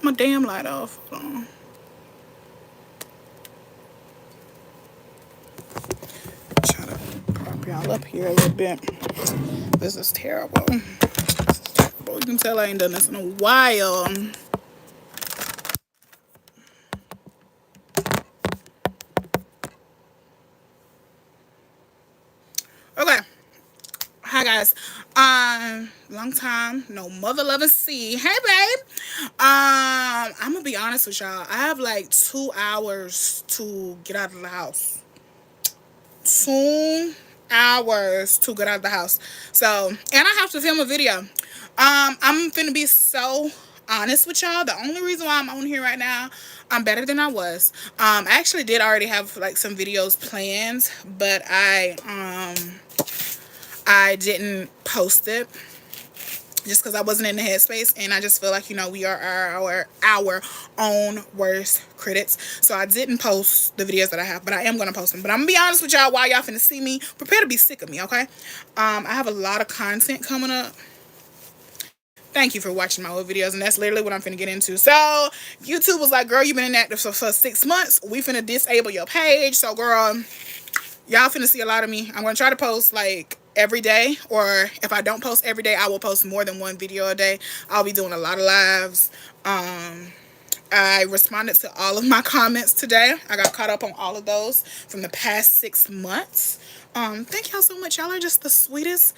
my damn light off. Hold on. Try to prop y'all up here a little bit. This is terrible. This is terrible. You can tell I ain't done this in a while. Okay. Hi guys. Long time, no mother loving see. Hey babe. I'm gonna be honest with y'all. I have like 2 hours to get out of the house. 2 hours to get out of the house. So, and I have to film a video. I'm finna be so honest with y'all. The only reason why I'm on here right now, I'm better than I was. I actually did already have like some videos planned, but I didn't post it just because I wasn't in the headspace, and I just feel like, you know, we are our own worst critics. So I didn't post the videos that I have, but I am gonna post them. But I'm gonna be honest with y'all, while y'all finna see me, prepare to be sick of me, okay? I have a lot of content coming up. Thank you for watching my old videos, and that's literally what I'm finna get into. So YouTube was like, girl, you've been inactive for 6 months. We finna disable your page. So girl, y'all finna see a lot of me. I'm gonna try to post like every day, or if I don't post every day, I will post more than one video a day. I'll be doing a lot of lives. I responded to all of my comments today. I got caught up on all of those from the past 6 months. Thank y'all so much. Y'all are just the sweetest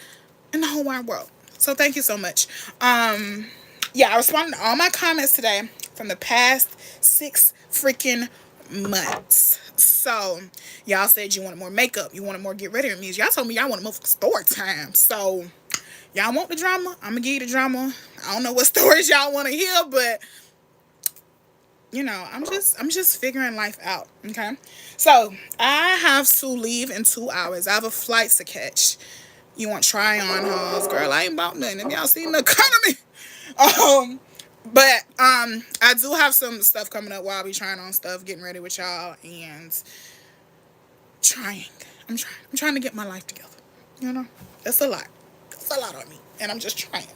in the whole wide world. So thank you so much. Yeah, I responded to all my comments today from the past 6 freaking months. So y'all said you wanted more makeup, you wanted more get ready with me. Y'all told me y'all wanted more story time. So y'all want the drama, I'm gonna give you the drama. I don't know what stories y'all want to hear, but you know, I'm just figuring life out. Okay, so I have to leave in 2 hours. I have a flight to catch. You want try on hauls, girl? I ain't bought nothing. If y'all seen the economy, but I do have some stuff coming up while I be trying on stuff, getting ready with y'all, and trying. I'm trying to get my life together. You know, it's a lot. It's a lot on me, and I'm just trying.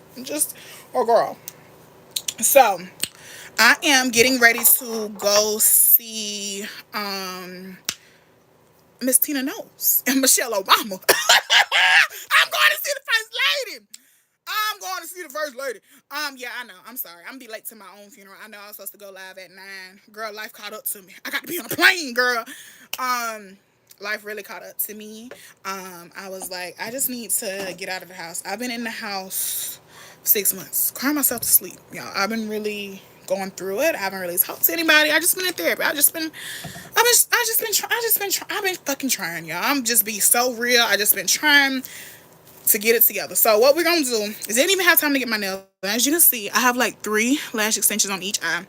Girl. So I am getting ready to go see Miss Tina Knowles and Michelle Obama. I'm going to see the first lady. I'm going to see the first lady. Yeah, I know. I'm sorry. I'm gonna be late to my own funeral. I know I was supposed to go live at 9. Girl, life caught up to me. I got to be on a plane, girl. Life really caught up to me. I was like, I just need to get out of the house. I've been in the house 6 months, crying myself to sleep, y'all. I've been really going through it. I haven't really talked to anybody. I just been in therapy. I've been fucking trying, y'all. I'm just being so real. I just been trying to get it together. So what we're gonna do is, I didn't even have time to get my nails done. As you can see, I have like 3 lash extensions on each eye.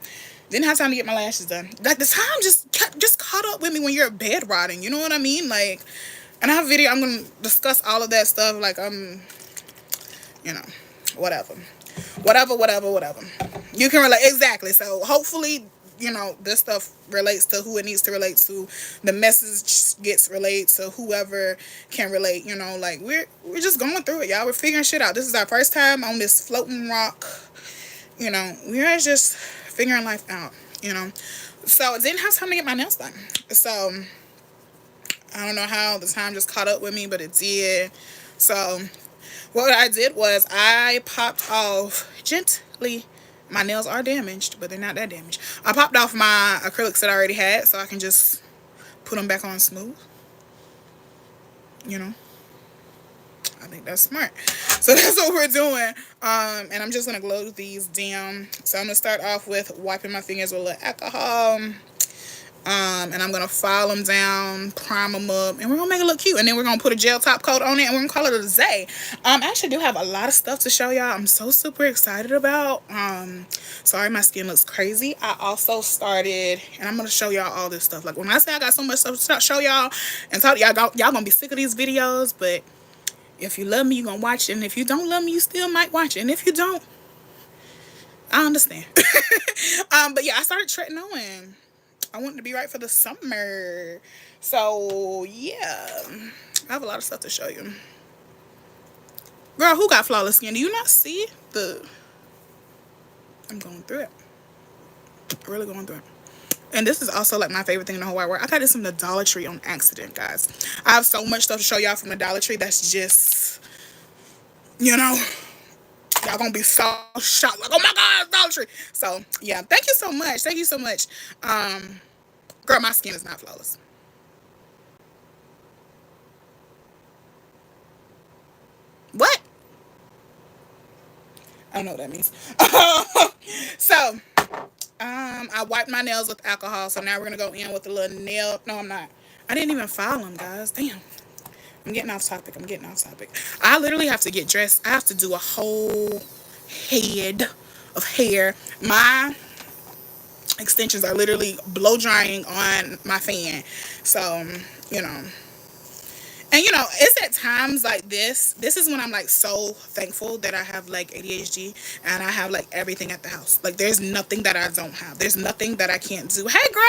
Didn't have time to get my lashes done. Like, the time just caught up with me when you're bed rotting. You know what I mean? Like, and I have a video. I'm gonna discuss all of that stuff. Like, you know, whatever. You can relate. Exactly. So hopefully, you know, this stuff relates to who it needs to relate to. The message gets relayed to whoever can relate. You know, like, we're just going through it, y'all. We're figuring shit out. This is our first time on this floating rock. You know, we're just figuring life out, you know. So I didn't have time to get my nails done. So I don't know how the time just caught up with me, but it did. So what I did was I popped off gently. My nails are damaged, but they're not that damaged. I popped off my acrylics that I already had so I can just put them back on smooth. You know, I think that's smart. So that's what we're doing. And I'm just going to glue these down. So I'm going to start off with wiping my fingers with a little alcohol. And I'm going to file them down, prime them up, and we're going to make it look cute. And then we're going to put a gel top coat on it, and we're going to call it a Zay. I actually do have a lot of stuff to show y'all. I'm so super excited about. Sorry, my skin looks crazy. I also started, and I'm going to show y'all all this stuff. Like, when I say I got so much stuff to show y'all, and talk to y'all going to be sick of these videos, but if you love me, you're going to watch it. And if you don't love me, you still might watch it. And if you don't, I understand. But yeah, I started treading on. I want it to be right for the summer. So, yeah. I have a lot of stuff to show you. Girl, who got flawless skin? Do you not see the... I'm going through it. Really going through it. And this is also like my favorite thing in the whole wide world. I got this from the Dollar Tree on accident, guys. I have so much stuff to show y'all from the Dollar Tree that's just, you know, y'all gonna be so shocked. Like, oh my God, Dollar Tree. So, yeah, thank you so much. Thank you so much. Girl, my skin is not flawless. What? I don't know what that means. So, I wiped my nails with alcohol. So now we're gonna go in with a little nail. No, I'm not. I didn't even file them, guys. Damn. I'm getting off topic. I'm getting off topic. I literally have to get dressed. I have to do a whole head of hair. My extensions are literally blow drying on my fan. So, you know. And you know, it's at times like this is when I'm like so thankful that I have like ADHD and I have like everything at the house. Like there's nothing that I don't have. There's nothing that I can't do. Hey girl,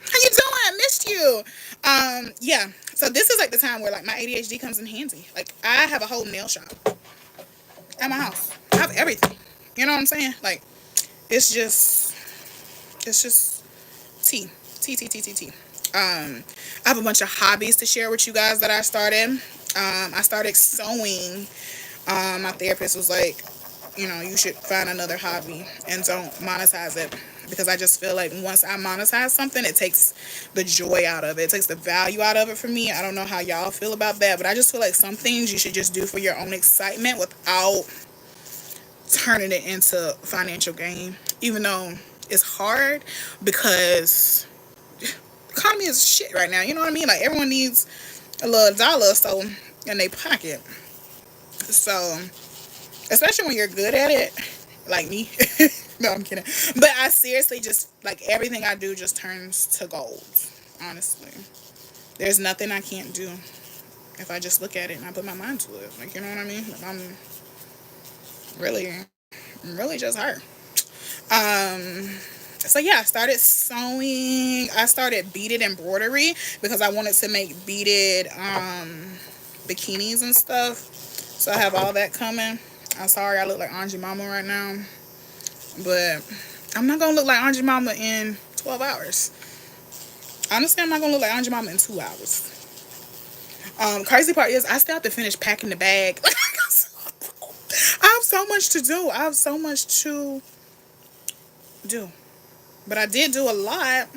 how you doing? I missed you. Yeah. So this is like the time where like my ADHD comes in handy. Like I have a whole nail shop at my house. I have everything. You know what I'm saying? Like it's just tea. Tea, tea, tea, tea, tea. I have a bunch of hobbies to share with you guys that I started. I started sewing. My therapist was like, you know, you should find another hobby and don't monetize it. Because I just feel like once I monetize something, it takes the joy out of it. It takes the value out of it for me. I don't know how y'all feel about that, but I just feel like some things you should just do for your own excitement without turning it into financial gain. Even though it's hard because the economy is shit right now. You know what I mean? Like everyone needs a little dollar or so in their pocket. So, especially when you're good at it, like me. No, I'm kidding. But I seriously just, like, everything I do just turns to gold, honestly. There's nothing I can't do if I just look at it and I put my mind to it. Like, you know what I mean? Like, really, really just her. So yeah, I started sewing. I started beaded embroidery because I wanted to make beaded bikinis and stuff. So I have all that coming. I'm sorry I look like Angie Mama right now, but I'm not gonna look like Angie Mama in 12 hours. Honestly, I'm not gonna look like Angie Mama in 2 hours. Crazy part is I still have to finish packing the bag. I have so much to do. I have so much to do. But I did do a lot.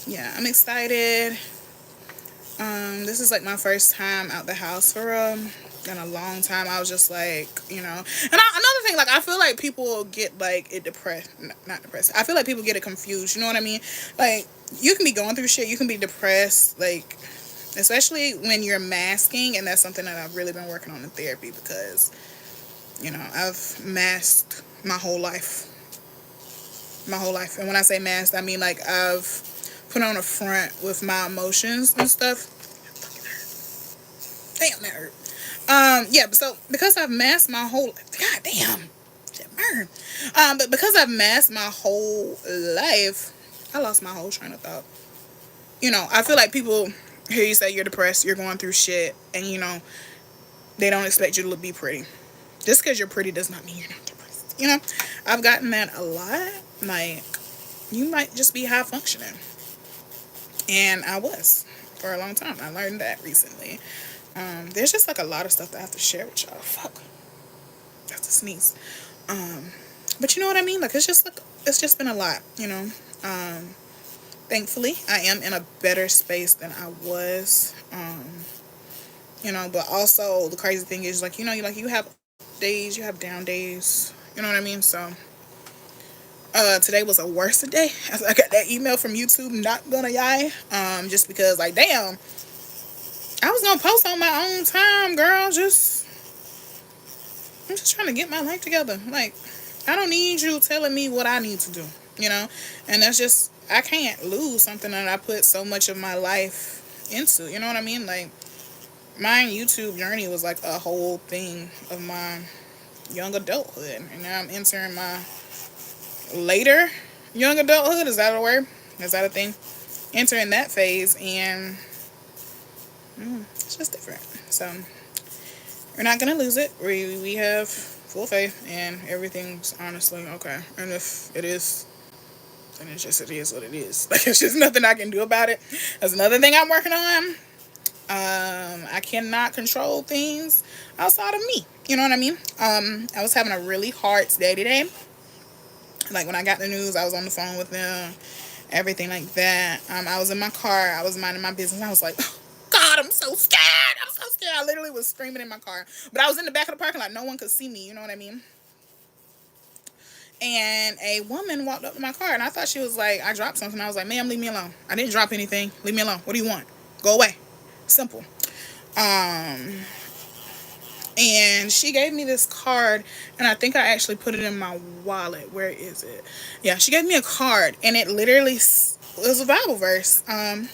Yeah, I'm excited. This is like my first time out the house for in a long time. I was just like, you know, and another thing, like I feel like people get like it depressed, not depressed. I feel like people get it confused. You know what I mean? Like you can be going through shit, you can be depressed, like especially when you're masking, and that's something that I've really been working on in therapy because, you know, I've masked my whole life. My whole life. And when I say masked, I mean like I've put on a front with my emotions and stuff. Damn, that hurt. Yeah, but so because I've masked my whole god damn, that burn. But because I've masked my whole life, I lost my whole train of thought. You know, I feel like people hear you say you're depressed, you're going through shit, and you know, they don't expect you to be pretty. Just because you're pretty does not mean you're not depressed. You know, I've gotten that a lot. Like, you might just be high functioning. And I was for a long time. I learned that recently. There's just like a lot of stuff that I have to share with y'all. Fuck. That's a sneeze. But you know what I mean? Like it's just been a lot, you know. Thankfully I am in a better space than I was. You know, but also the crazy thing is like, you know, you have days, you have down days. You know what I mean? So today was a worse day. I got that email from YouTube, not gonna lie. Just because like damn, I was gonna post on my own time, girl. I'm just trying to get my life together. Like, I don't need you telling me what I need to do, you know? And that's just, I can't lose something that I put so much of my life into, you know what I mean? Like, my YouTube journey was like a whole thing of my young adulthood. And now I'm entering my later young adulthood. Is that a word? Is that a thing? Entering that phase, and it's just different. So we're not gonna lose it. We have full faith, and everything's honestly okay. And if it is, then it is what it is. Like, it's just nothing I can do about it. That's another thing I'm working on. I cannot control things outside of me. You know what I mean? I was having a really hard day today. Like, when I got the news, I was on the phone with them, everything like that. I was in my car. I was minding my business. I was like, oh, God, I'm so scared. I'm so scared. I literally was screaming in my car. But I was in the back of the parking lot. No one could see me. You know what I mean? And a woman walked up to my car, and I thought she was like, I dropped something. I was like, ma'am, leave me alone. I didn't drop anything. Leave me alone. What do you want? Go away. Simple. And she gave me this card, and I think I actually put it in my wallet. Where is it? Yeah, she gave me a card, and it literally was a Bible verse. And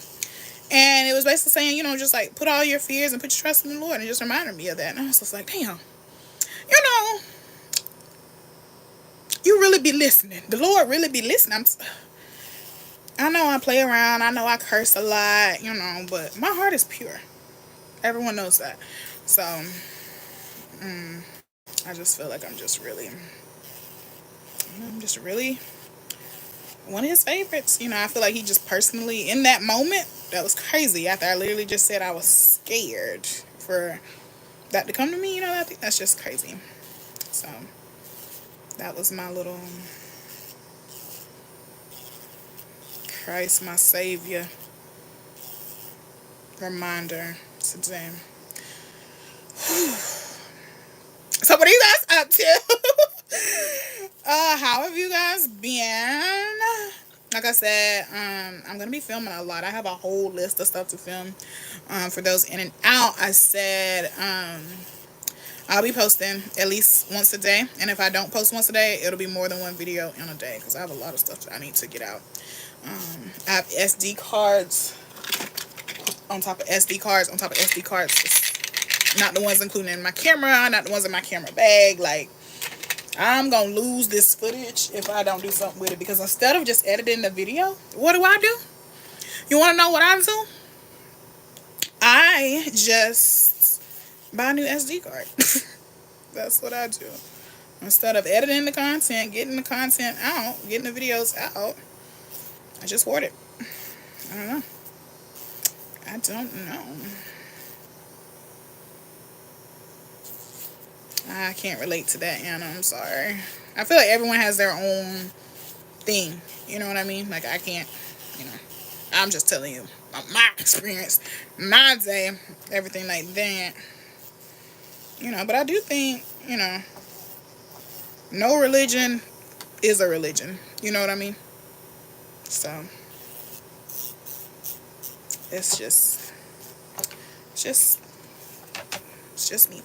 it was basically saying, you know, just like put all your fears and put your trust in the Lord. And it just reminded me of that. And I was just like, damn, you know, you really be listening. The Lord really be listening. I know I play around. I know I curse a lot, you know, but my heart is pure. Everyone knows that. So, I just feel like I'm just really one of his favorites. You know, I feel like he just personally, in that moment, that was crazy. After I literally just said I was scared for that to come to me, you know, I think that's just crazy. So, that was my little Christ, my Savior reminder today. So what are you guys up to? How have you guys been? Like I said, I'm gonna be filming a lot. I have a whole list of stuff to film. For those in and out, I said I'll be posting at least once a day, and if I don't post once a day, it'll be more than one video in a day because I have a lot of stuff that I need to get out. I have SD cards on top of SD cards on top of SD cards. Not the ones including in my camera, not the ones in my camera bag. Like, I'm gonna lose this footage if I don't do something with it, because instead of just editing the video, what do? You want to know what I do? I just buy a new SD card. That's what I do. Instead of editing the content, getting the content out, getting the videos out, I just hoard it. I don't know. I can't relate to that, Anna. I'm sorry. I feel like everyone has their own thing. You know what I mean? Like, I can't, you know. I'm just telling you my experience, my day, everything like that. You know, but I do think, you know, no religion is a religion. You know what I mean? So, it's just me.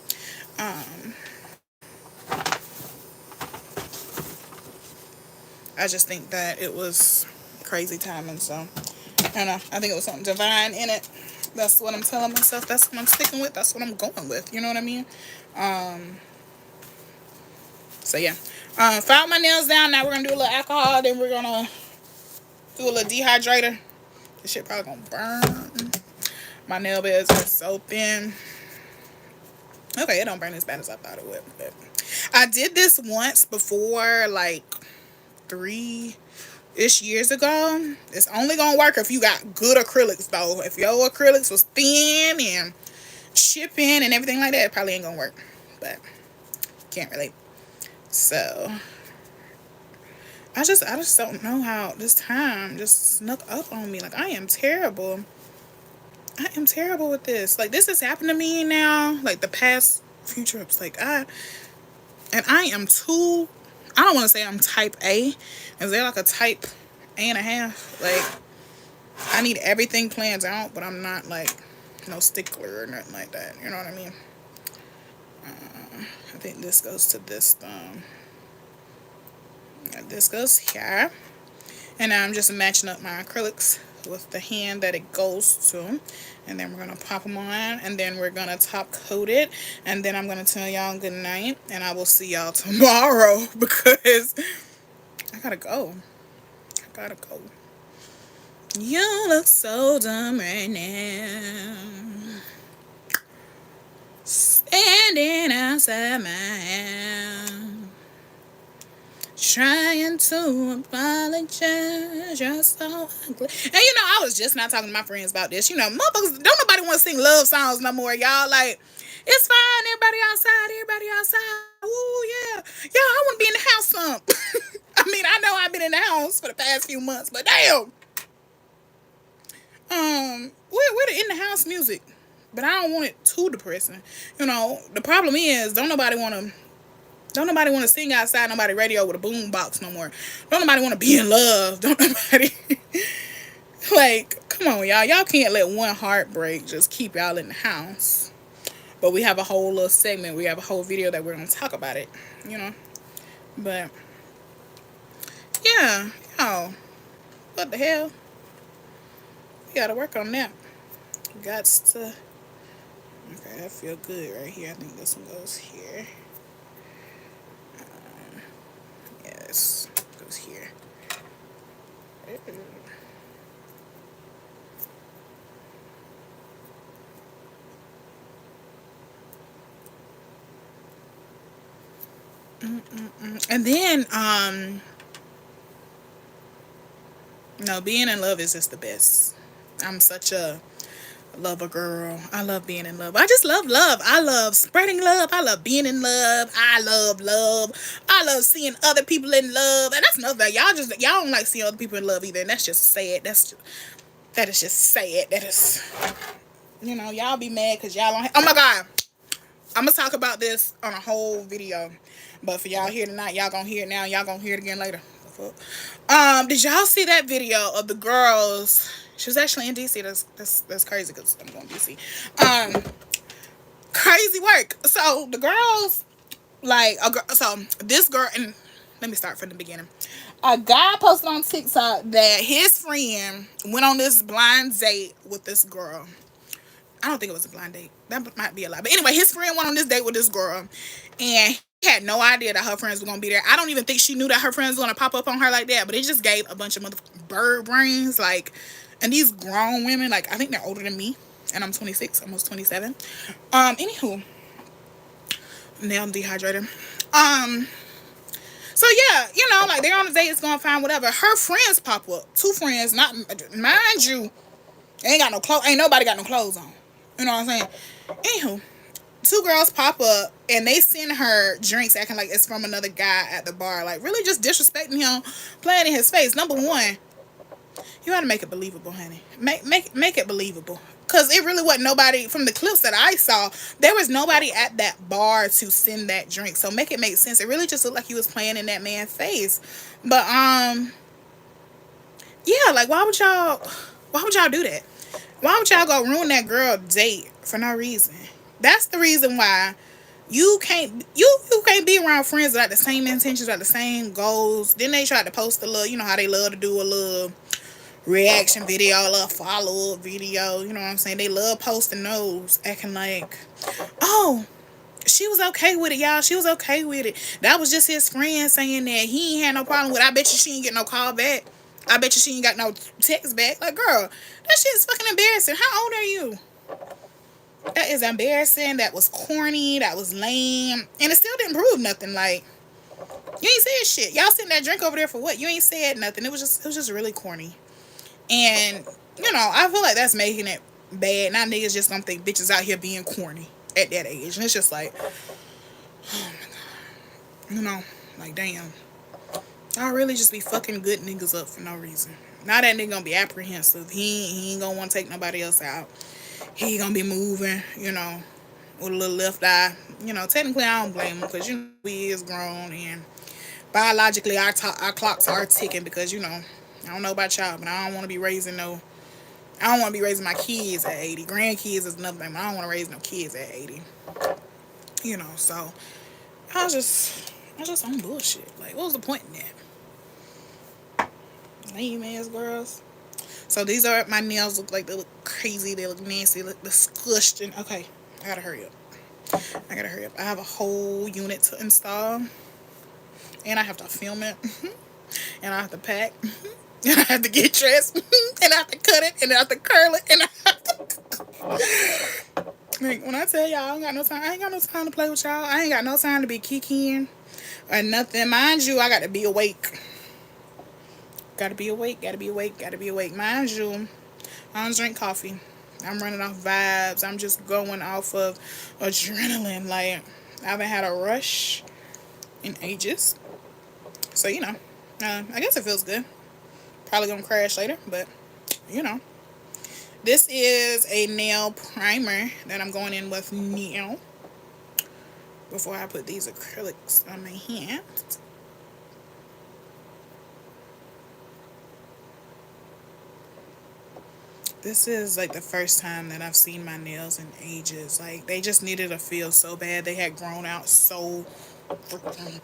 I just think that it was crazy timing, so I don't know. I think it was something divine in it. That's what I'm telling myself. That's what I'm sticking with. That's what I'm going with. You know what I mean? So yeah. Filed my nails down. Now we're gonna do a little alcohol. Then we're gonna do a little dehydrator. This shit probably gonna burn. My nail beds are so thin. Okay, it don't burn as bad as I thought it would. But I did this once before, like 3-ish years ago. It's only gonna work if you got good acrylics, though. If your acrylics was thin and chipping and everything like that, it probably ain't gonna work. But can't relate. So I just don't know how this time just snuck up on me. Like, I am terrible. I am terrible with this. Like, this has happened to me now, like the past few trips. Like, I am too, I don't want to say I'm type A. Is there like a type A and a half? Like, I need everything planned out, but I'm not like no stickler or nothing like that. You know what I mean? I think this goes to this thumb. This goes here. And now I'm just matching up my acrylics with the hand that it goes to. And then we're going to pop them on. And then we're going to top coat it. And then I'm going to tell y'all good night. And I will see y'all tomorrow because I got to go. You look so dumb right now. standing outside my house, trying to apologize. You're so ugly. And you know, I was just not talking to my friends about this. You know, motherfuckers, don't nobody want to sing love songs no more, y'all. Like, it's fine, everybody outside, everybody outside. Ooh, yeah. Y'all, I want to be in the house some. I mean, I know I've been in the house for the past few months, but damn. We're the in the house music. But I don't want it too depressing. You know, the problem is, don't nobody want to sing outside nobody radio with a boom box no more. Don't nobody want to be in love. Don't nobody like, come on, y'all. Y'all can't let one heartbreak just keep y'all in the house. But we have a whole little segment. We have a whole video that we're going to talk about it, you know. But yeah, y'all, what the hell? We got to work on that. Got to. Okay, that feel good right here. I think this one goes here. Yes, goes here. And then, no, being in love is just the best. I'm such a lover girl. I love being in love. I just love love. I love spreading love. I love being in love. I love love. I love seeing other people in love. And that's another thing. Y'all don't like seeing other people in love either. And that's just sad. That is just sad. That is, you know, y'all be mad because y'all don't. Oh my God. I'm going to talk about this on a whole video. But for y'all here tonight, y'all going to hear it now. Y'all going to hear it again later. Did y'all see that video of the girls? She was actually in DC. That's crazy because I'm going to DC. Crazy work. So the girls, like, so this girl, and let me start from the beginning. A guy posted on TikTok that his friend went on this blind date with this girl. I don't think it was a blind date. That might be a lie. But anyway, his friend went on this date with this girl. And he had no idea that her friends were going to be there. I don't even think she knew that her friends were going to pop up on her like that. But it just gave a bunch of motherfucking bird brains. Like, and these grown women, like, I think they're older than me. And I'm 26, almost 27. Anywho. Now I'm dehydrated. So yeah, you know, like, they're on a date, it's going fine, whatever. Her friends pop up. 2 friends, not, mind you, ain't got no clothes. Ain't nobody got no clothes on. You know what I'm saying? Anywho, 2 girls pop up and they send her drinks acting like it's from another guy at the bar. Like, really just disrespecting him, playing in his face. Number one, you gotta make it believable, honey. Make it believable. Because it really wasn't nobody, from the clips that I saw, there was nobody at that bar to send that drink. So make it make sense. It really just looked like he was playing in that man's face. But, yeah, like, why would y'all do that? Why would y'all go ruin that girl date for no reason? That's the reason why you can't be around friends that have the same intentions, like the same goals. Then they tried to post a little, you know how they love to do a little reaction video, a little follow-up video, you know what I'm saying? They love posting those, acting like, oh, she was okay with it, y'all. She was okay with it. That was just his friend saying that he ain't had no problem with it. I bet you she ain't get no call back. I bet you she ain't got no text back. Like, girl, that shit is fucking embarrassing. How old are you? That is embarrassing. That was corny. That was lame. And it still didn't prove nothing. Like, you ain't said shit. Y'all sitting that drink over there for what? You ain't said nothing. It was just really corny. And, you know, I feel like that's making it bad. Now niggas just gonna think bitches out here being corny at that age. And it's just like, oh my God. You know, like, damn. I'll really just be fucking good niggas up for no reason. Now that nigga gonna be apprehensive. He ain't gonna want to take nobody else out. He gonna be moving, you know, with a little left eye. You know, technically I don't blame him because, you know, he is grown and biologically our clocks are ticking because, you know, I don't know about y'all, but I don't want to be raising my kids at 80. Grandkids is another thing, but I don't want to raise no kids at 80. You know, so I was just on bullshit. Like, what was the point in that? Lame ass girls. So these are my nails. Look like they look crazy. They look nasty. They look disgusting. Okay, I gotta hurry up. I have a whole unit to install, and I have to film it, and I have to pack, and I have to get dressed, and I have to cut it, and I have to curl it, and I have to. Like, when I tell y'all I ain't got no time, I ain't got no time to play with y'all. I ain't got no time to be kikiing or nothing. Mind you, I got to be awake. Gotta be awake, gotta be awake, gotta be awake. Mind you, I don't drink coffee. I'm running off vibes. I'm just going off of adrenaline. Like, I haven't had a rush in ages. So, I guess it feels good. Probably gonna crash later, but, you know. This is a nail primer that I'm going in with now before I put these acrylics on my hands. This is like the first time that I've seen my nails in ages. Like, they just needed to feel so bad. They had grown out so freaking.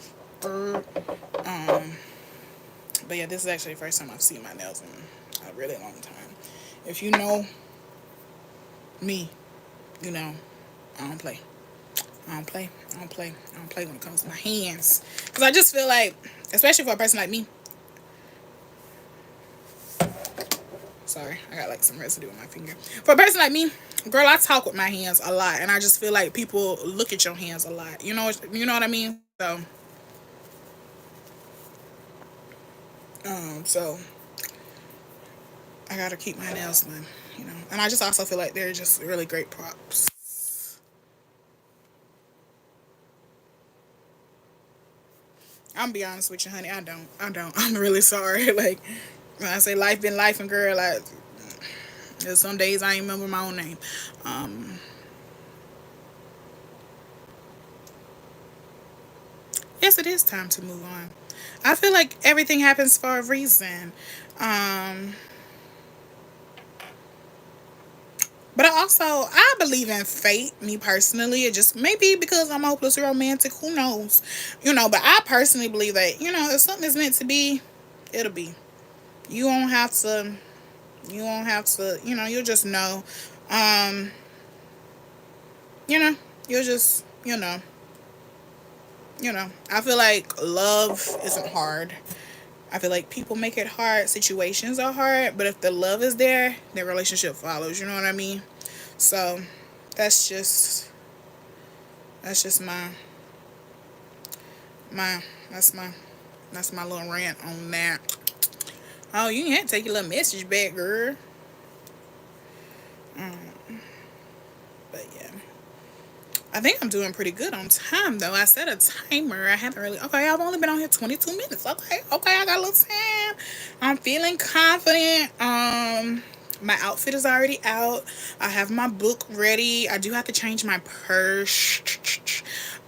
But yeah, this is actually the first time I've seen my nails in a really long time. If you know me, you know I don't play. I don't play. I don't play. I don't play when it comes to my hands. Because I just feel like, especially for a person like me. Sorry, I got like some residue on my finger. For a person like me, girl, I talk with my hands a lot. And I just feel like people look at your hands a lot. You know what I mean? So I gotta keep my nails done, And I just also feel like they're just really great props. I'm gonna be honest with you, honey. I don't. I'm really sorry. Like, when I say life been life and girl, like, there's some days I ain't remember my own name. Yes, it is time to move on. I feel like everything happens for a reason. Um, but I believe in fate, me personally. It just maybe because I'm hopelessly romantic, who knows? But I personally believe that, if something is meant to be, it'll be. You won't have to, you'll just know. Um, you'll just, I feel like love isn't hard. I feel like people make it hard. Situations are hard, but if the love is there, the relationship follows. You know what I mean? So that's just my my that's my that's my little rant on that. Oh, you can't take your little message back, girl. But yeah. I think I'm doing pretty good on time though. I set a timer. I haven't really. Okay, I've only been on here 22 minutes. Okay, I got a little time. I'm feeling confident. My outfit is already out. I have my book ready. I do have to change my purse.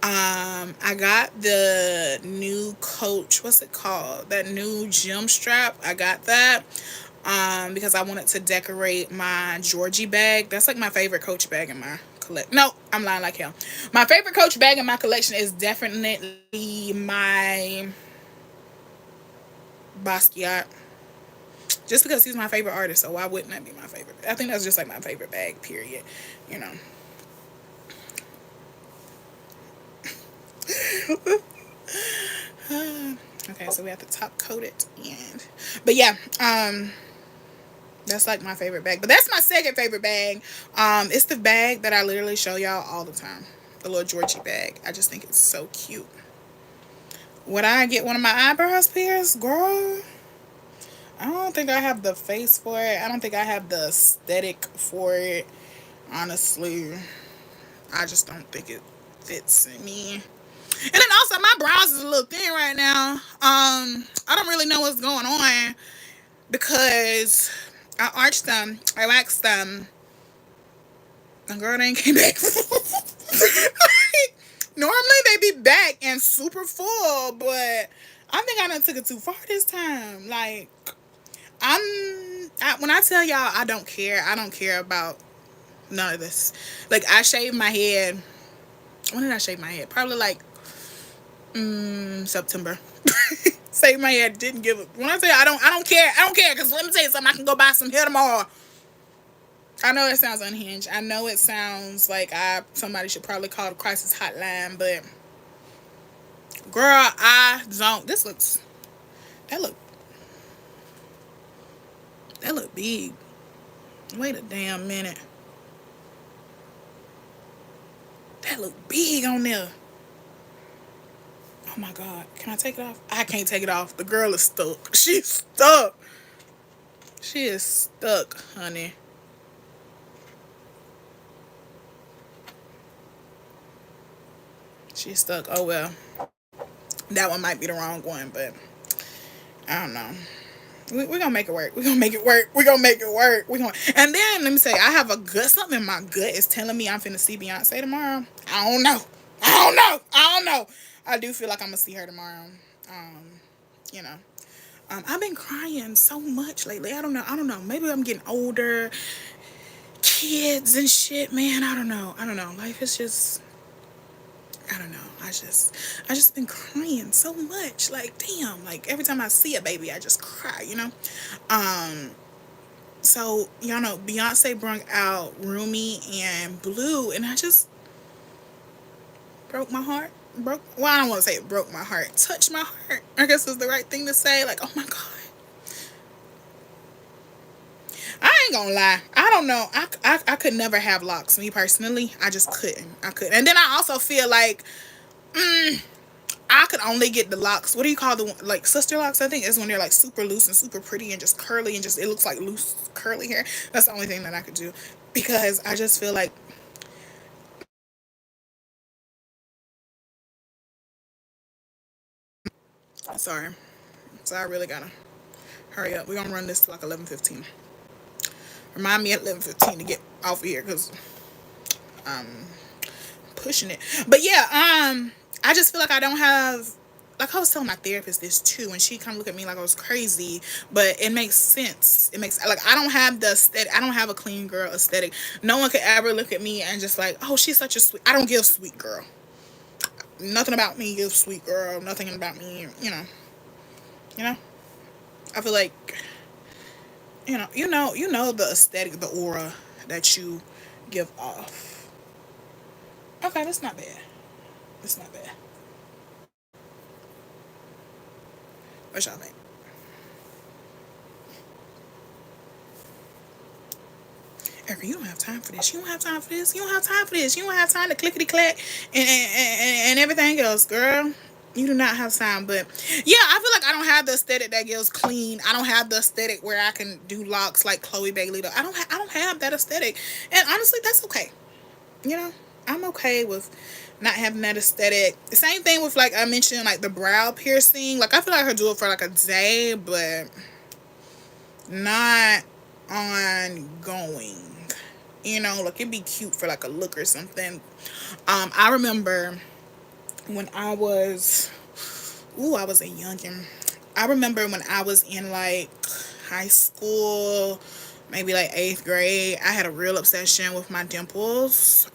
I got the new Coach. What's it called? That new gym strap. I got that. Because I wanted to decorate my Georgie bag. That's like my favorite Coach bag in my collect. No, I'm lying like hell. My favorite Coach bag in my collection is definitely my Basquiat. Just because he's my favorite artist, so why wouldn't that be my favorite? I think that's just like my favorite bag, period. You know. Okay, so we have to top coat it but yeah, that's like my favorite bag. But that's my second favorite bag. It's the bag that I literally show y'all all the time. The little Georgie bag. I just think it's so cute. Would I get one of my eyebrows pierced? Girl, I don't think I have the face for it. I don't think I have the aesthetic for it. Honestly, I just don't think it fits me. And then also, my brows is a little thin right now. I don't really know what's going on because I arched them, I waxed them. The girl ain't came back. Like, normally they be back and super full, but I think I done took it too far this time. Like, when I tell y'all I don't care, I don't care about none of this. Like, I shaved my head. When did I shave my head? Probably like September. Saved my head. Didn't give it. When I say I don't care. I don't care because let me tell you something. I can go buy some hair tomorrow. I know it sounds unhinged. I know it sounds like somebody should probably call the crisis hotline, but girl, I don't. That look that look big. Wait a damn minute. That look big on there. Oh my God. Can I take it off? I can't take it off. The girl is stuck. She's stuck. She is stuck, honey. She's stuck. Oh well. That one might be the wrong one, but I don't know. We're gonna make it work. We're gonna make it work. We're gonna make it work. We're gonna, and then let me say, I have a gut, something in my gut is telling me I'm finna see Beyonce tomorrow. I don't know. I don't know. I don't know. I do feel like I'm gonna see her tomorrow. Um, you know. I've been crying so much lately. I don't know. I don't know. Maybe I'm getting older. Kids and shit, man. I don't know. I don't know. Life is just, I don't know. I just been crying so much. Like, damn. Like, every time I see a baby, I just cry, you know? So, y'all know, Beyonce brought out Rumi and Blue, and I just broke my heart. Well, I don't want to say it broke my heart. Touched my heart, I guess is the right thing to say. Like, oh my God. I ain't gonna lie. I don't know. I could never have locks. Me personally, I just couldn't. I couldn't. And then I also feel like, I could only get the locks. What do you call the one, like sister locks? I think is when they're like super loose and super pretty and just curly and just it looks like loose curly hair. That's the only thing that I could do because I just feel like. Sorry, so I really gotta hurry up. We're gonna run this to like 11:15. Remind me at 11:15 to get off of here because I'm pushing it. But yeah, I just feel like I don't have, like I was telling my therapist this too, and she kind of looked at me like I was crazy, but it makes sense. It makes, like, I don't have the aesthetic. I don't have a clean girl aesthetic. No one could ever look at me and just like, oh, she's such a sweet. I don't give sweet girl. Nothing about me gives sweet girl. Nothing about me, you know. I feel like, you know the aesthetic, the aura that you give off. Okay, that's not bad. That's not bad. What y'all think? Erica, you don't have time for this. You don't have time for this. You don't have time for this. You don't have time to clickety clack and everything else, girl. You do not have time. But yeah, I feel like I don't have the aesthetic that gives clean. I don't have the aesthetic where I can do locks like Chloe Bailey. I don't have that aesthetic. And honestly, that's okay. You know, I'm okay with not having that aesthetic. The same thing with, like I mentioned, like the brow piercing. Like I feel like I could do it for like a day, but not ongoing. Like it'd be cute for like a look or something. I remember when I was a youngin. I remember when I was in like high school, maybe like 8th grade, I had a real obsession with my dimples.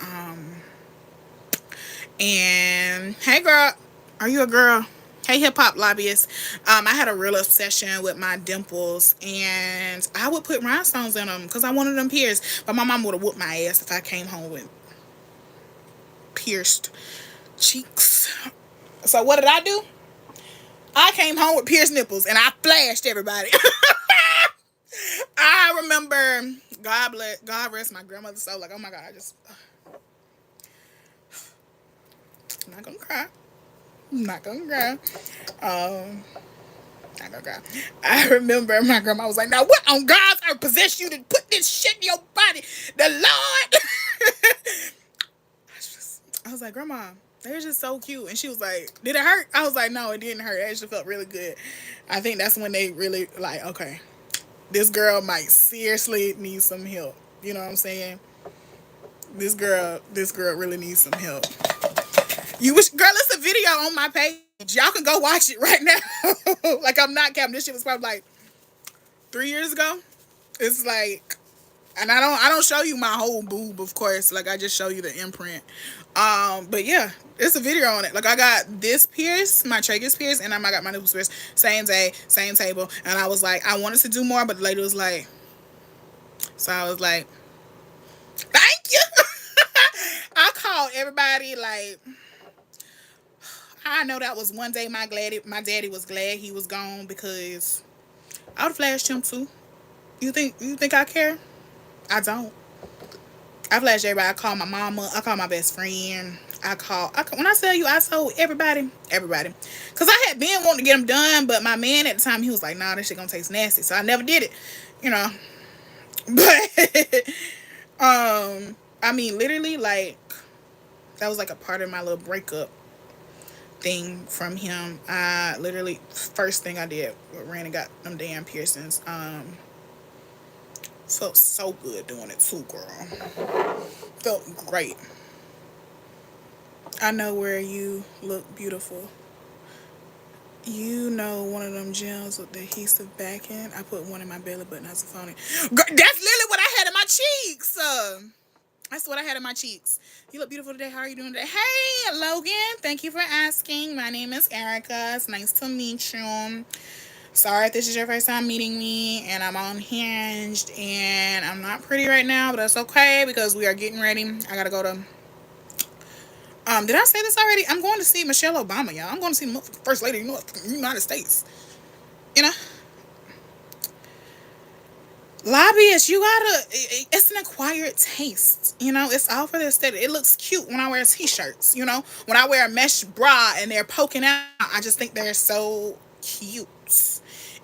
And hey girl, are you a girl? Hey hip hop lobbyist. I had a real obsession with my dimples, and I would put rhinestones in them because I wanted them pierced. But my mom would have whooped my ass if I came home with pierced cheeks. So what did I do? I came home with pierced nipples, and I flashed everybody. I remember, God rest my grandmother's soul. Like, oh my God, I'm not gonna cry. I'm not gonna cry. Not gonna cry. I remember my grandma was like, now what on God's earth possessed you to put this shit in your body? The Lord. I was like, Grandma, they were just so cute. And she was like, did it hurt? I was like, no, it didn't hurt. It actually felt really good. I think that's when they really like, okay, this girl might seriously need some help. You know what I'm saying? This girl really needs some help. Girl, it's a video on my page. Y'all can go watch it right now. Like, I'm not capping. This shit was probably like 3 years ago. It's like, and I don't show you my whole boob, of course. Like, I just show you the imprint. But yeah, it's a video on it. Like, I got this pierce, my tragus pierce, and I got my nipples pierced. Same day, same table. And I was like, I wanted to do more, but the lady was like, so I was like, thank you. I called everybody, like, I know that was one day my daddy was glad he was gone because I would have flashed him too. You think I care? I don't. I flashed everybody. I called my mama. I called my best friend. When I tell you, I told everybody. Because I had been wanting to get them done, but my man at the time, he was like, nah, this shit gonna taste nasty. So I never did it, you know. But, I mean, literally, like, that was like a part of my little breakup thing from him. I literally, first thing I did, ran and got them damn piercings. Felt so good doing it too, girl. Felt great. I know where you look beautiful. You know one of them gems with the adhesive backing. I put one in my belly button as a phony. Girl, that's literally what I had in my cheeks. That's what I had in my cheeks. You look beautiful today. How are you doing today? Hey, Logan. Thank you for asking. My name is Erica. It's nice to meet you. Sorry if this is your first time meeting me, and I'm unhinged, and I'm not pretty right now, but that's okay because we are getting ready. I gotta go to did I say this already? I'm going to see Michelle Obama, y'all. I'm going to see the First Lady of the United States. You know? Lobbyists, you gotta, it's an acquired taste. You know? It's all for the aesthetic. It looks cute when I wear t-shirts, you know? When I wear a mesh bra and they're poking out, I just think they're so cute.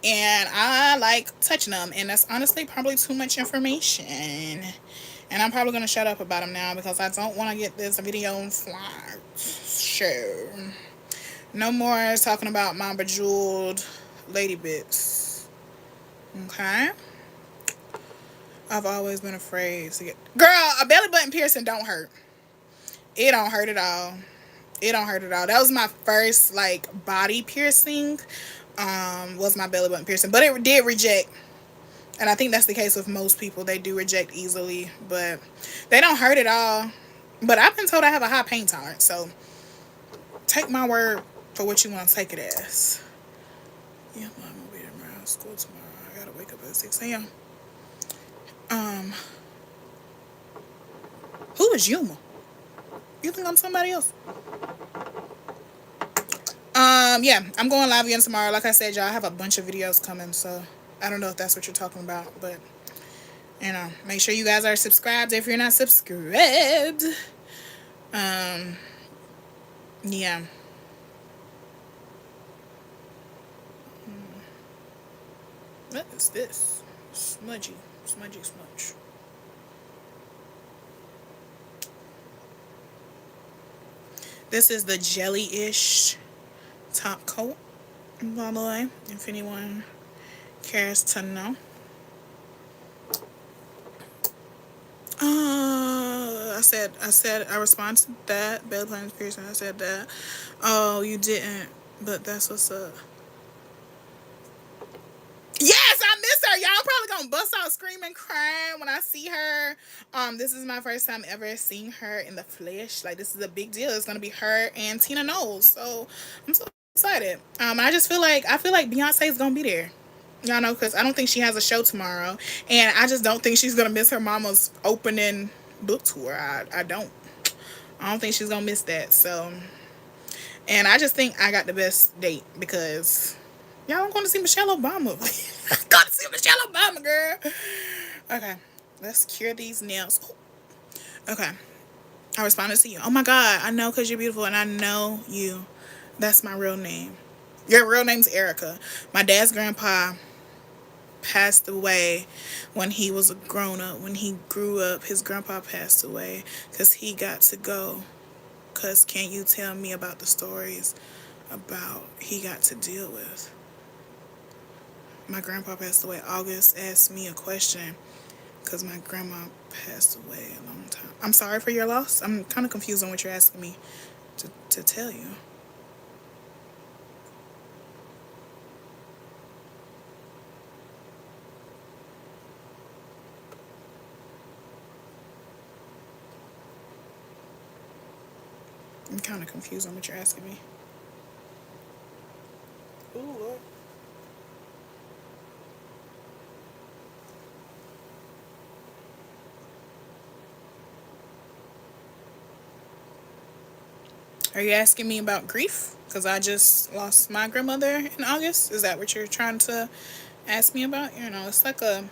And I like touching them. And that's honestly probably too much information. And I'm probably going to shut up about them now because I don't want to get this video flagged. Sure. No more talking about my bejeweled lady bits. Okay? I've always been afraid to get... Girl, a belly button piercing don't hurt. It don't hurt at all. It don't hurt at all. That was my first, like, body piercing. Was my belly button piercing. But it did reject. And I think that's the case with most people. They do reject easily. But they don't hurt at all. But I've been told I have a high pain tolerance. So take my word for what you want to take it as. Yeah, I'm going to be around school tomorrow. I got to wake up at 6 a.m. Who is Yuma? You think I'm somebody else? Yeah, I'm going live again tomorrow. Like I said, y'all, I have a bunch of videos coming, so I don't know if that's what you're talking about, but, you know, make sure you guys are subscribed if you're not subscribed. Yeah. What is this? Smudgy. Smudgy smudge. This is the jelly-ish top coat, by the way, if anyone cares to know. I responded to that. Belly button piercing, I said that. Oh, you didn't, but that's what's up. Yes, I miss her. Y'all probably gonna bust out screaming, crying when I see her. This is my first time ever seeing her in the flesh. Like, this is a big deal. It's gonna be her and Tina Knowles. So I'm so excited. I just feel like Beyonce is gonna be there. Y'all know, because I don't think she has a show tomorrow, and I just don't think she's gonna miss her mama's opening book tour. I don't think she's gonna miss that. So, and I just think I got the best date because y'all, I'm going to see Michelle Obama. I'm going to see Michelle Obama, girl. Okay, let's cure these nails. Ooh. Okay, I responded to you. Oh my God, I know because you're beautiful, and I know you. That's my real name. Your real name's Erica. My dad's grandpa passed away when he was a grown-up. When he grew up, his grandpa passed away because he got to go. Because can you tell me about the stories about he got to deal with? My grandpa passed away. August asked me a question because my grandma passed away a long time. I'm sorry for your loss. I'm kind of confused on what you're asking me to tell you. I'm kind of confused on what you're asking me. Ooh, Lord. Are you asking me about grief? Because I just lost my grandmother in August. Is that what you're trying to ask me about? You know, it's like a...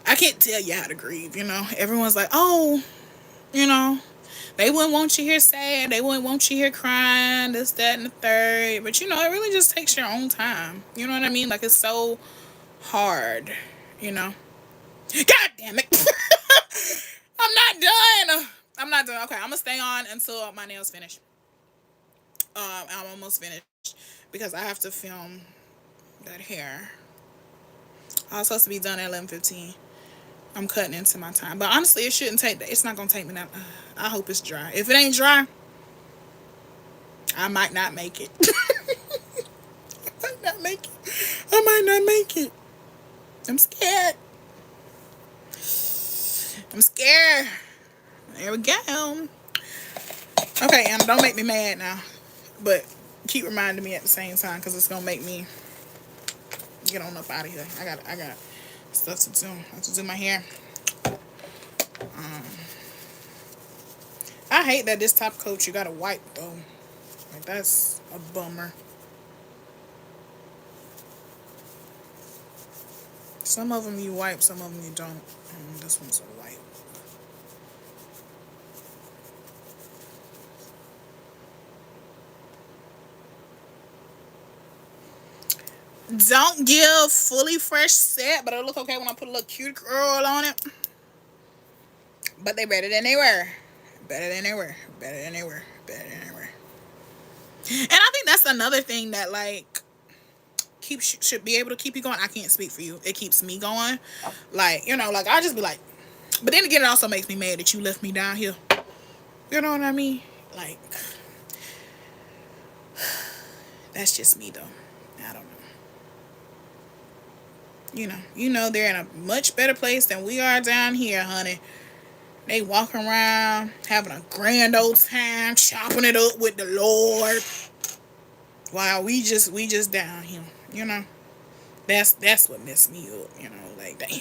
I can't tell you how to grieve, you know. Everyone's like, oh, you know, they wouldn't want you here sad. They wouldn't want you here crying, this, that, and the third. But, you know, it really just takes your own time. You know what I mean? Like, it's so hard, you know. God damn it. I'm not done. I'm not done. Okay, I'm going to stay on until my nails finish. I'm almost finished because I have to film that hair. I was supposed to be done at 11:15. I'm cutting into my time. But honestly, it shouldn't take that. It's not going to take me that. I hope it's dry. If it ain't dry, I might not make it. I might not make it. I might not make it. I'm scared. I'm scared. There we go. Okay, Anna, don't make me mad now. But keep reminding me at the same time because it's going to make me get on up out of here. I got stuff to do. I have to do my hair. I hate that this top coat you got to wipe, though. Like, that's a bummer. Some of them you wipe, some of them you don't. And this one's a wipe. Don't give fully fresh set, but it'll look okay when I put a little cute curl on it. But they better than they were. Better than they were. Better than they were. Better than they were. And I think that's another thing that, like, should be able to keep you going. I can't speak for you. It keeps me going. Like, you know, like, I just be like, but then again, it also makes me mad that you left me down here. You know what I mean? Like, that's just me, though. I don't know. You know they're in a much better place than we are down here, honey. They walking around, having a grand old time, chopping it up with the Lord. While we just down here, you know. That's what messed me up, you know, like, damn.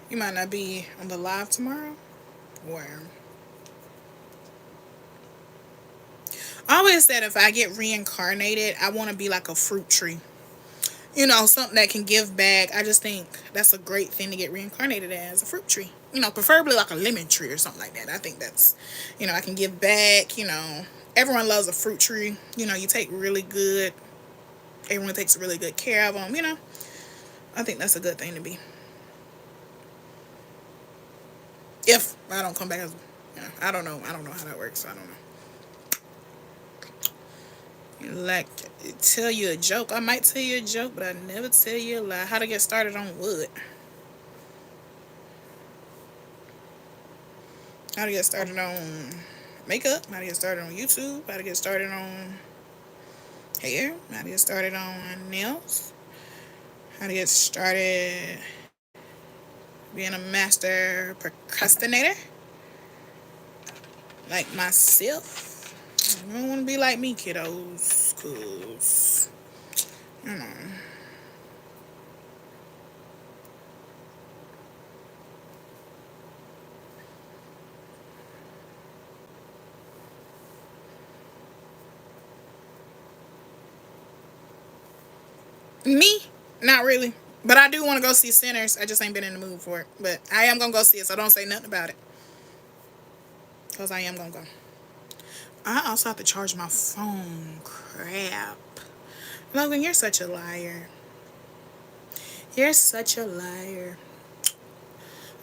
You might not be on the live tomorrow. Or I always said if I get reincarnated, I want to be like a fruit tree. You know, something that can give back. I just think that's a great thing to get reincarnated as, a fruit tree. You know, preferably like a lemon tree or something like that. I think that's, you know, I can give back, you know. Everyone loves a fruit tree. You know, everyone takes really good care of them, you know. I think that's a good thing to be. If I don't come back as, you know, I don't know. I don't know how that works. I don't know. Like, tell you a joke. I might tell you a joke, but I never tell you a lie. How to get started on what? How to get started on makeup. How to get started on YouTube. How to get started on hair. How to get started on nails. How to get started being a master procrastinator. Like myself. You don't want to be like me, kiddos. Cause, you know. Me? Not really. But I do want to go see Sinners. I just ain't been in the mood for it. But I am going to go see it, so don't say nothing about it. Because I am going to go. I also have to charge my phone. Crap. Logan, you're such a liar. You're such a liar.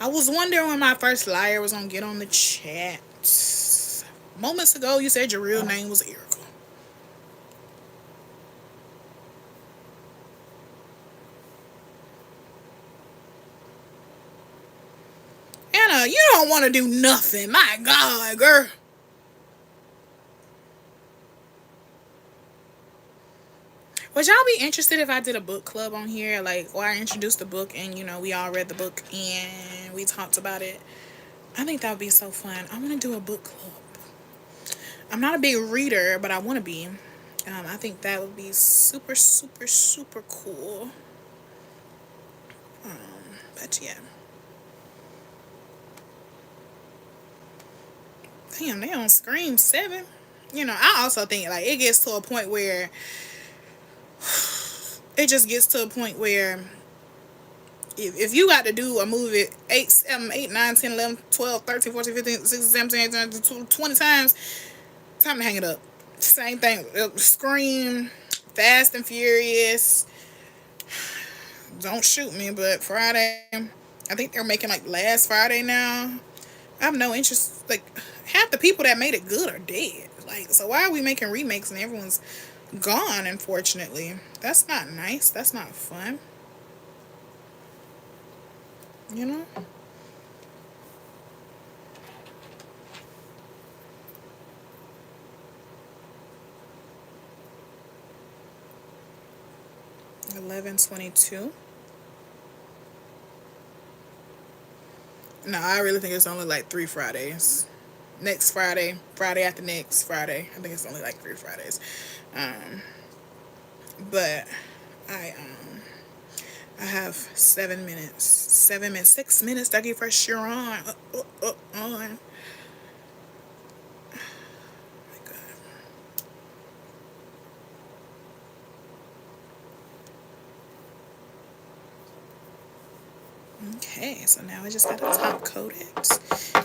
I was wondering when my first liar was gonna get on the chat. Moments ago, you said your real name was Erica. Anna, you don't want to do nothing. My God, girl. Would y'all be interested if I did a book club on here? Like, or I introduced the book and, we all read the book and we talked about it. I think that would be so fun. I want to do a book club. I'm not a big reader, but I want to be. I think that would be super, super, super cool. But yeah. Damn, they on Scream 7. I also think, like, it gets to a point where it just gets to a point where if you got to do a movie 8, 7, 8, 9, 10, 11, 12, 13, 14, 15, 16, 17, 18, 19, 20 times, time to hang it up. Same thing. Scream, Fast and Furious. Don't shoot me, but Friday, I think they're making like last Friday now. I have no interest. Like, half the people that made it good are dead. Like, so why are we making remakes and everyone's gone, unfortunately? That's not nice. That's not fun. You know? $11.22. No, I really think it's only like 3 Fridays. Next Friday, Friday after next Friday. I think it's only like 3 Fridays. But I have 7 minutes. 7 minutes. 6 minutes to get first year on. On. Okay, so now I just gotta top coat it.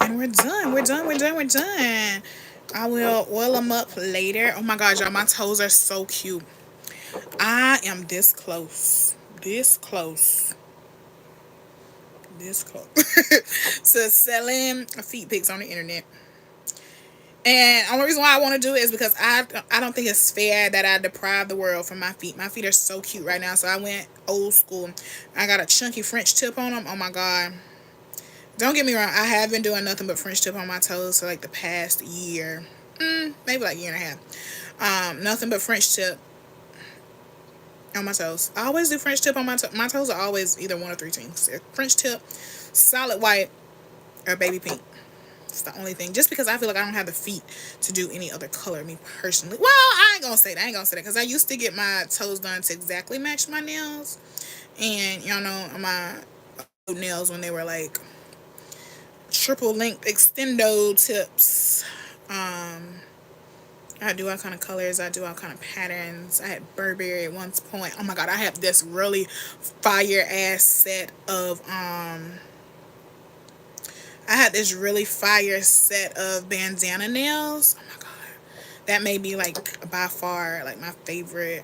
And we're done. We're done. We're done. We're done. I will oil them up later. Oh my god, y'all, my toes are so cute. I am this close. This close. This close. To selling feet pics on the internet. And the only reason why I want to do it is because I don't think it's fair that I deprive the world from my feet. My feet are so cute right now. So I went old school. I got a chunky French tip on them. Oh my god. Don't get me wrong. I have been doing nothing but French tip on my toes for like the past year. Maybe like a year and a half. Nothing but French tip on my toes. I always do French tip on my toes. My toes are always either one or three things. French tip, solid white, or baby pink. It's the only thing. Just because I feel like I don't have the feet to do any other color, me personally. Well, I ain't gonna say that. Because I used to get my toes done to exactly match my nails. And, my nails when they were like triple length extendo tips. I do all kind of colors. I do all kind of patterns. I had Burberry at one point. Oh my god, I have this really fire ass set of I had this really fire set of bandana nails. Oh my god. That may be like by far like my favorite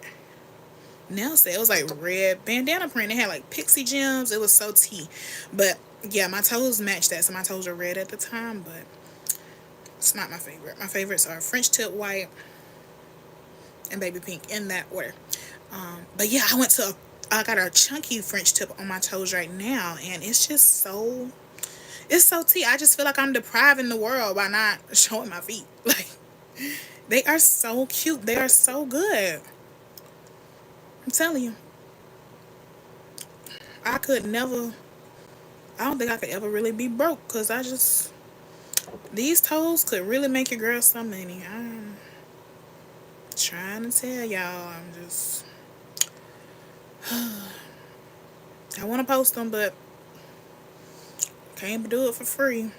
nail set. It was like red bandana print. It had like pixie gems. It was so tea. But yeah, my toes matched that. So my toes are red at the time, but it's not my favorite. My favorites are French tip white and baby pink in that order. But yeah, I got a chunky French tip on my toes right now, and it's just so tea. I just feel like I'm depriving the world by not showing my feet. Like, they are so cute. They are so good. I'm telling you. I don't think I could ever really be broke, because these toes could really make your girl some money. I'm trying to tell y'all. I want to post them, but can't do it for free.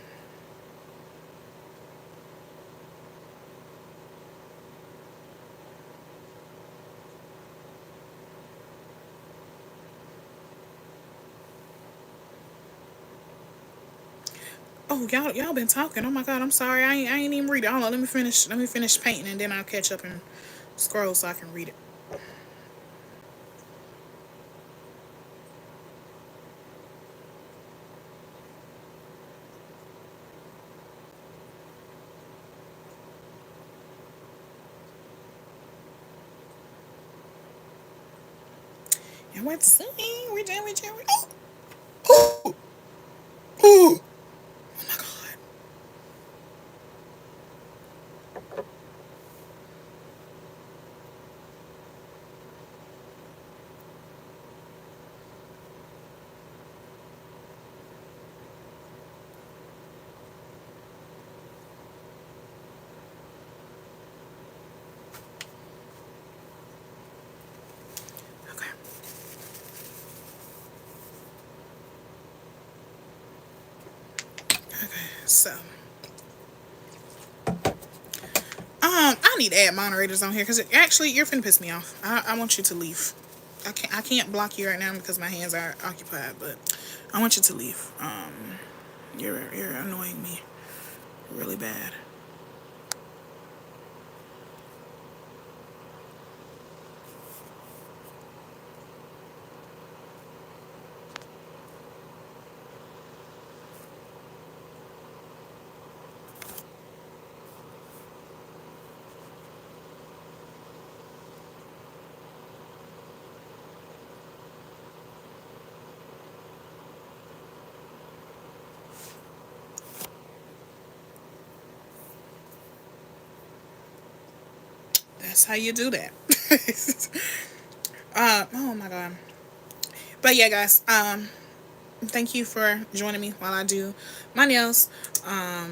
Oh, y'all been talking. Oh my God, I'm sorry. I ain't even read it. Hold on, let me finish painting, and then I'll catch up and scroll so I can read it. And we're singing. We're doing. Oh, oh, oh, oh my God. Okay. Okay. So, I need to add moderators on here because actually you're finna piss me off. I want you to leave. I can't block you right now because my hands are occupied, but I want you to leave. You're annoying me really bad. That's how you do that. Oh my God. But yeah, guys. Thank you for joining me while I do my nails. I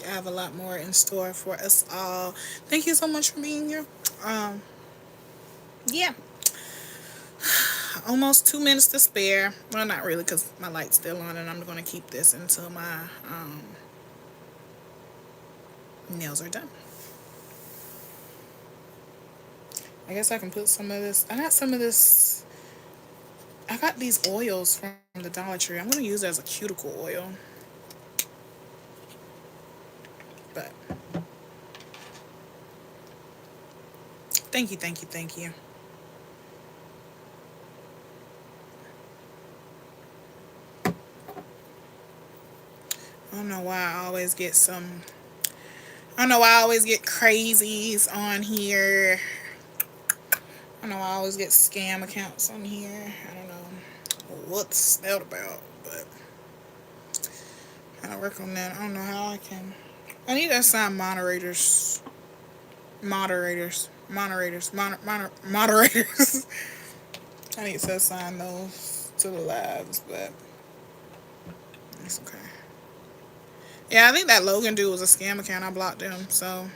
have a lot more in store for us all. Thank you so much for being here. Yeah. Almost 2 minutes to spare. Well, not really, because my light's still on, and I'm going to keep this until my nails are done. I guess I can put some of this. I got some of this. I got these oils from the Dollar Tree. I'm going to use it as a cuticle oil. But thank you, thank you, thank you. I don't know why I always get some. I don't know why I always get crazies on here. I know I always get scam accounts on here. I don't know what's that about, but I work on that. I don't know how I can. I need to assign moderators. Moderators. I need to assign those to the lives, but it's okay. Yeah, I think that Logan dude was a scam account. I blocked him, so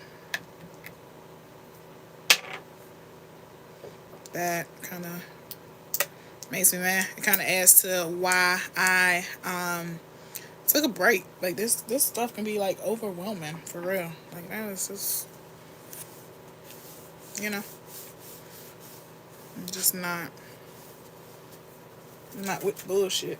that kind of makes me mad. It kind of adds to why I took a break. Like this stuff can be like overwhelming for real. Like that is just, you know, I'm just not with bullshit.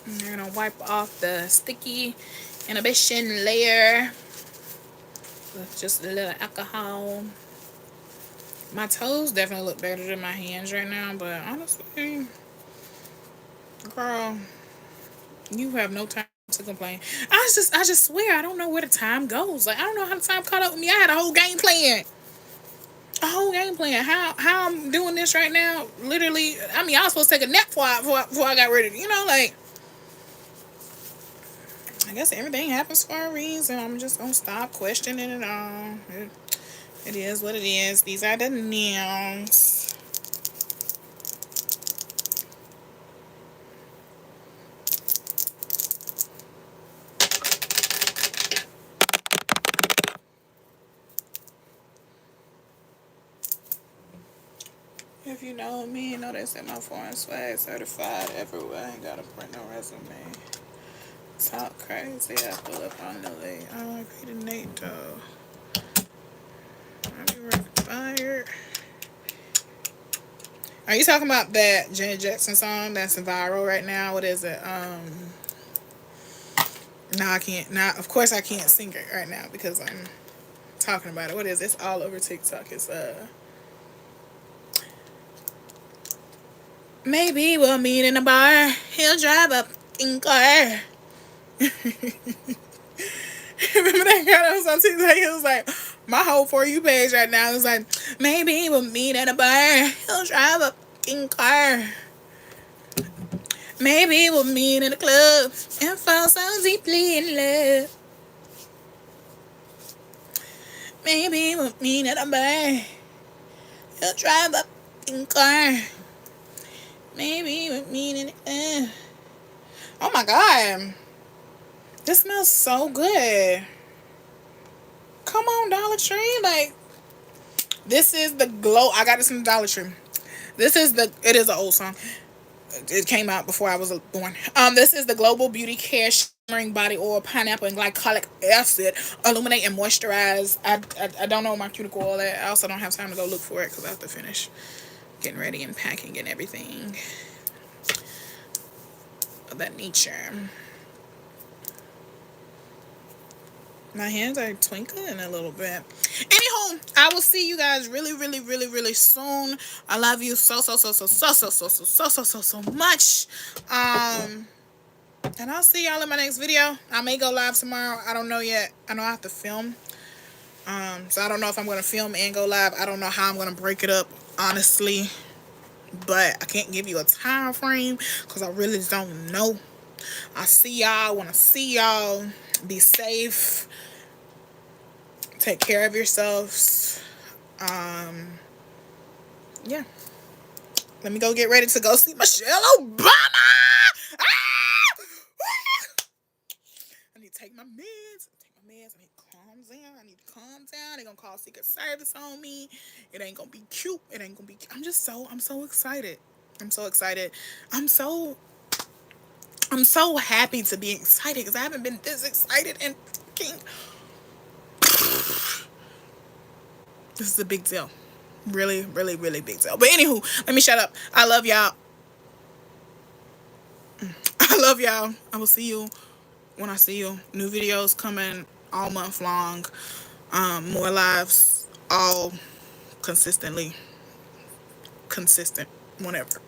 I'm gonna wipe off the sticky inhibition layer with just a little alcohol. My toes definitely look better than my hands right now, but honestly, girl, you have no time to complain. I just swear I don't know where the time goes. Like I don't know how the time caught up with me. I had a whole game plan. A whole game plan. How I'm doing this right now, literally, I mean, I was supposed to take a nap before I got ready. You know, like, I guess everything happens for a reason. I'm just gonna stop questioning it all. It is what it is. These are the nails. If you know me, you know they said my foreign swag certified everywhere. I ain't gotta print no resume. Talk crazy, I pull up on the late. I be the Nate though. I be fired. Are you talking about that Janet Jackson song that's viral right now? What is it? No, I can't. Now, of course, I can't sing it right now because I'm talking about it. What is it? It's all over TikTok. It's maybe we'll meet in a bar. He'll drive a fucking car. Remember that guy that was on TikTok? He was like, my whole For You page right now is like, maybe we'll meet at a bar. He'll drive a fucking car. Maybe we'll meet in a club and fall so deeply in love. Maybe we'll meet at a bar. He'll drive a fucking car. Maybe we'll meet in a club. Oh my God. This smells so good. Come on, Dollar Tree. Like, this is the glow. I got this from the Dollar Tree. This is the, it is an old song. It came out before I was born. This is the Global Beauty Care Shimmering Body Oil, Pineapple and Glycolic Acid, Illuminate and Moisturize. I don't know my cuticle oil at. I also don't have time to go look for it because I have to finish getting ready and packing and everything of that nature. My hands are twinkling a little bit. Anywho, I will see you guys really, really, really, really soon. I love you so much. And I'll see y'all in my next video. I may go live tomorrow. I don't know yet. I know I have to film. So I don't know if I'm going to film and go live. I don't know how I'm going to break it up, honestly. But I can't give you a time frame because I really don't know. I see y'all. I want to see y'all. Be safe. Take care of yourselves. Yeah. Let me go get ready to go see Michelle Obama. I need to take my meds. I need to calm down. I need to calm down. They're gonna call Secret Service on me. It ain't gonna be cute. It ain't gonna be. I'm so excited. I'm so excited. I'm so happy to be excited because I haven't been this excited and fucking. This is a big deal. Really, really, really big deal. But anywho, let me shut up. I love y'all. I love y'all. I will see you when I see you. New videos coming all month long. More lives all consistent. Whenever.